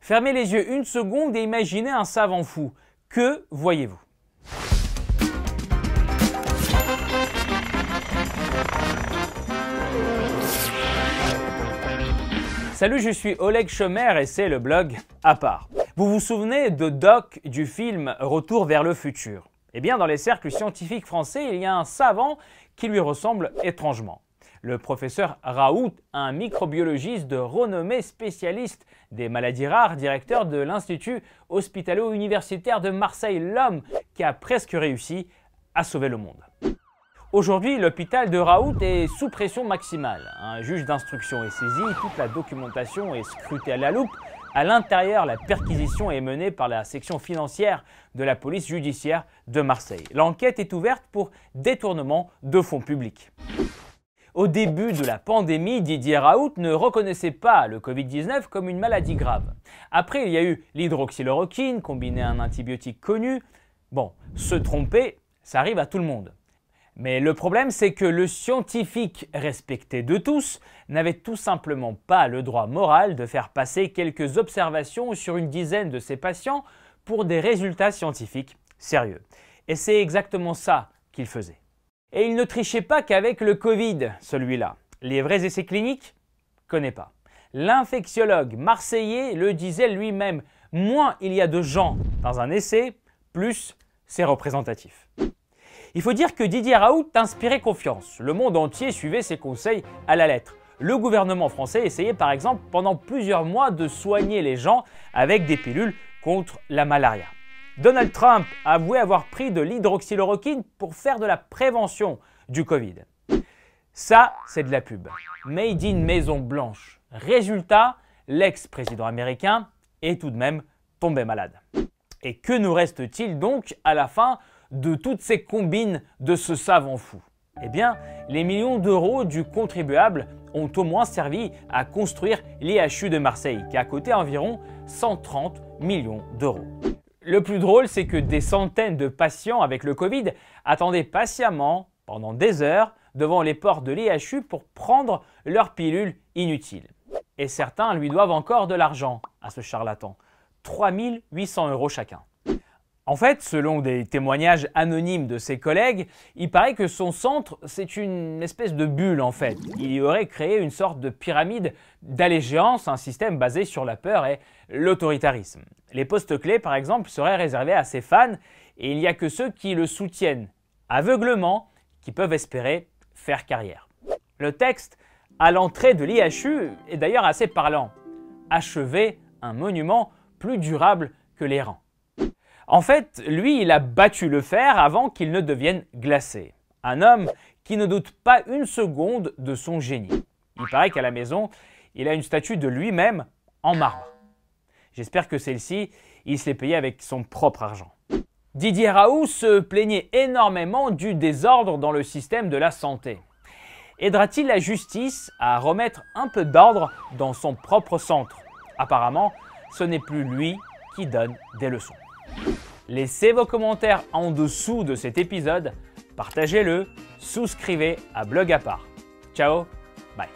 Fermez les yeux une seconde et imaginez un savant fou. Que voyez-vous? Salut, je suis Oleg Schomer et c'est le blog À part. Vous vous souvenez de Doc du film Retour vers le futur? Eh bien, dans les cercles scientifiques français, il y a un savant qui lui ressemble étrangement. Le professeur Raoult, un microbiologiste de renommée, spécialiste des maladies rares, directeur de l'Institut hospitalo-universitaire de Marseille, l'homme qui a presque réussi à sauver le monde. Aujourd'hui, l'hôpital de Raoult est sous pression maximale. Un juge d'instruction est saisi, toute la documentation est scrutée à la loupe. À l'intérieur, la perquisition est menée par la section financière de la police judiciaire de Marseille. L'enquête est ouverte pour détournement de fonds publics. Au début de la pandémie, Didier Raoult ne reconnaissait pas le Covid-19 comme une maladie grave. Après, il y a eu l'hydroxychloroquine, combiné à un antibiotique connu. Bon, se tromper, ça arrive à tout le monde. Mais le problème, c'est que le scientifique respecté de tous n'avait tout simplement pas le droit moral de faire passer quelques observations sur une dizaine de ses patients pour des résultats scientifiques sérieux. Et c'est exactement ça qu'il faisait. Et il ne trichait pas qu'avec le Covid, celui-là. Les vrais essais cliniques? Connais pas. L'infectiologue marseillais le disait lui-même, moins il y a de gens dans un essai, plus c'est représentatif. Il faut dire que Didier Raoult inspirait confiance. Le monde entier suivait ses conseils à la lettre. Le gouvernement français essayait par exemple pendant plusieurs mois de soigner les gens avec des pilules contre la malaria. Donald Trump a avoué avoir pris de l'hydroxychloroquine pour faire de la prévention du Covid. Ça, c'est de la pub. Made in Maison Blanche. Résultat, l'ex-président américain est tout de même tombé malade. Et que nous reste-t-il donc à la fin de toutes ces combines de ce savant fou? Eh bien, les millions d'euros du contribuable ont au moins servi à construire l'IHU de Marseille, qui a coûté environ 130 millions d'euros. Le plus drôle, c'est que des centaines de patients avec le Covid attendaient patiemment, pendant des heures, devant les portes de l'IHU pour prendre leurs pilules inutiles. Et certains lui doivent encore de l'argent à ce charlatan, 3 800 € chacun. En fait, selon des témoignages anonymes de ses collègues, il paraît que son centre, c'est une espèce de bulle en fait. Il y aurait créé une sorte de pyramide d'allégeance, un système basé sur la peur et l'autoritarisme. Les postes clés, par exemple, seraient réservés à ses fans et il n'y a que ceux qui le soutiennent aveuglement qui peuvent espérer faire carrière. Le texte à l'entrée de l'IHU est d'ailleurs assez parlant. Achever un monument plus durable que les rangs. En fait, lui, il a battu le fer avant qu'il ne devienne glacé. Un homme qui ne doute pas une seconde de son génie. Il paraît qu'à la maison, il a une statue de lui-même en marbre. J'espère que celle-ci, il se l'est payée avec son propre argent. Didier Raoult se plaignait énormément du désordre dans le système de la santé. Aidera-t-il la justice à remettre un peu d'ordre dans son propre centre? Apparemment, ce n'est plus lui qui donne des leçons. Laissez vos commentaires en dessous de cet épisode, partagez-le, souscrivez à Blog à part. Ciao, bye.